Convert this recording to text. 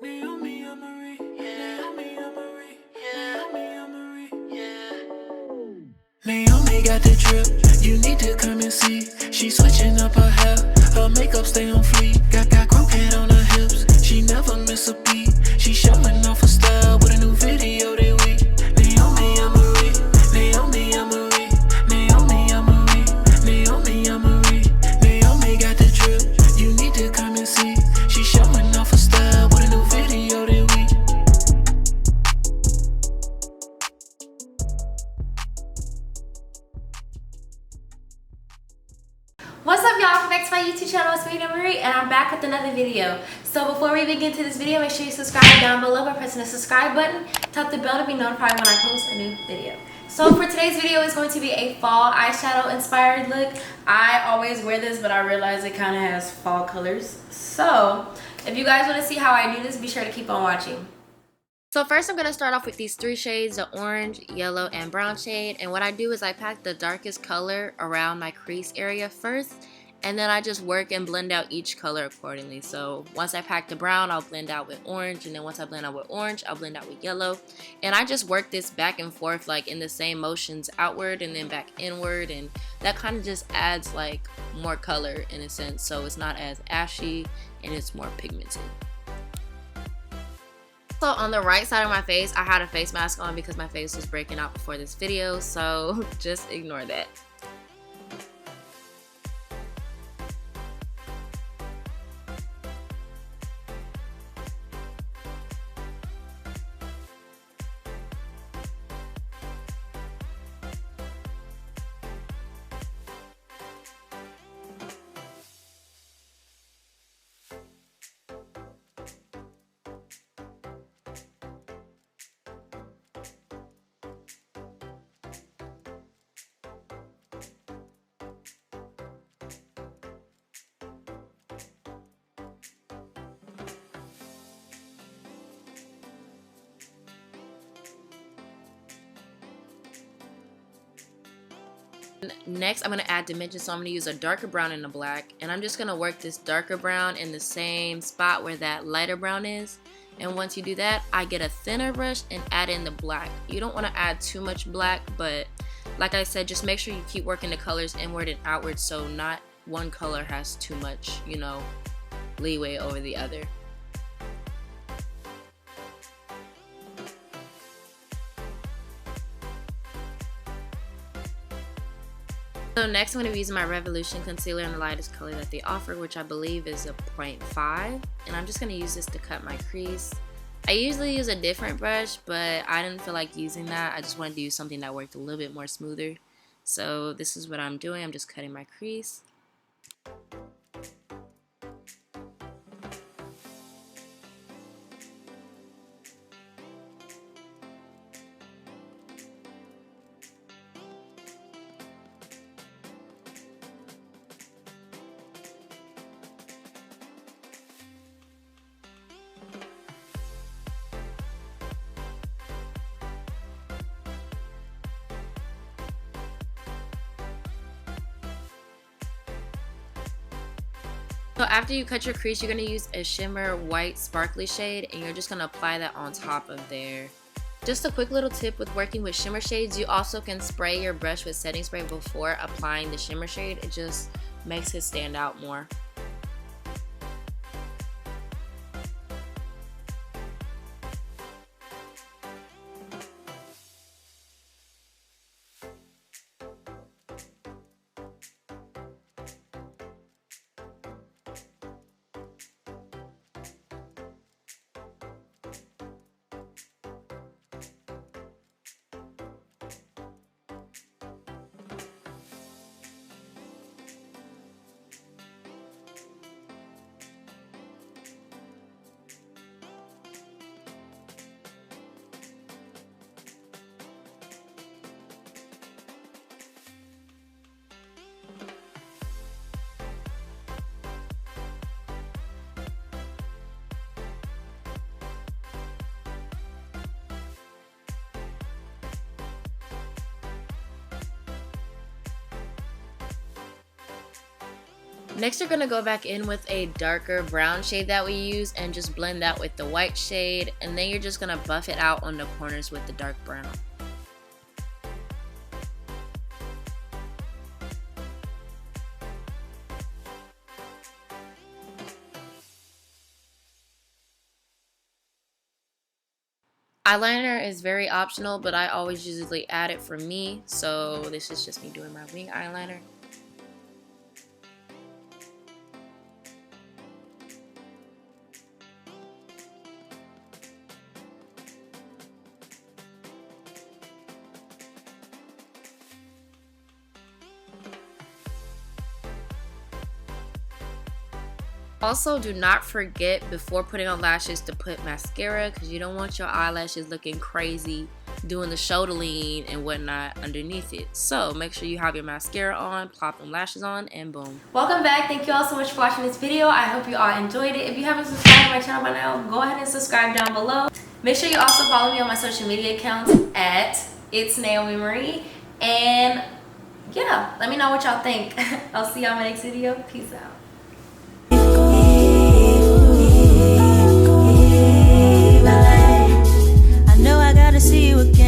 Naomi, Marie, yeah. Naomi, Marie, yeah. Naomi, Marie, yeah. Naomi got the drip, you need to come and see. She switching up her hair, her makeup stay on fleek. Got croquette on her hips, she never miss a beat. She showing off her style with a new video this week. Naomi, Marie, Naomi, Marie, Naomi, Marie, Naomi, Marie. Naomi got the drip, you need to come and see. She showing off her style with a new video this week. What's up, y'all? Welcome back to my YouTube channel. It's me, Marie, and I'm back with another video. So before we begin to this video, make sure you subscribe down below by pressing the subscribe button. Tap the bell to be notified when I post a new video. So for today's video, it's going to be a fall eyeshadow inspired look. I always wear this, but I realize it kind of has fall colors. So if you guys want to see how I do this, be sure to keep on watching. So first I'm going to start off with these three shades, the orange, yellow, and brown shade. And what I do is I pack the darkest color around my crease area first. And then I just work and blend out each color accordingly. So once I pack the brown, I'll blend out with orange. And then once I blend out with orange, I'll blend out with yellow. And I just work this back and forth like in the same motions outward and then back inward. And that kind of just adds like more color in a sense. So it's not as ashy and it's more pigmented. So on the right side of my face, I had a face mask on because my face was breaking out before this video, so just ignore that. Next, I'm going to add dimension, so I'm going to use a darker brown and a black, and I'm just going to work this darker brown in the same spot where that lighter brown is. And once you do that, I get a thinner brush and add in the black. You don't want to add too much black, but like I said, just make sure you keep working the colors inward and outward so not one color has too much, you know, leeway over the other. So next I'm going to be using my Revolution concealer in the lightest color that they offer, which I believe is a 0.5, and I'm just going to use this to cut my crease. I usually use a different brush, but I didn't feel like using that. I just wanted to use something that worked a little bit more smoother. So this is what I'm doing. I'm just cutting my crease. So after you cut your crease, you're going to use a shimmer white sparkly shade, and you're just going to apply that on top of there. Just a quick little tip with working with shimmer shades, you also can spray your brush with setting spray before applying the shimmer shade. It just makes it stand out more. Next, you're gonna go back in with a darker brown shade that we use and just blend that with the white shade, and then you're just gonna buff it out on the corners with the dark brown. Eyeliner is very optional, but I always usually add it for me, so this is just me doing my wing eyeliner. Also, do not forget before putting on lashes to put mascara, because you don't want your eyelashes looking crazy doing the shoulder lean and whatnot underneath it. So make sure you have your mascara on, plop them lashes on, and boom. Welcome back. Thank you all so much for watching this video. I hope you all enjoyed it. If you haven't subscribed to my channel by now, go ahead and subscribe down below. Make sure you also follow me on my social media accounts at It's Naomi Marie. And yeah, let me know what y'all think. I'll see y'all in my next video. Peace out. See you again.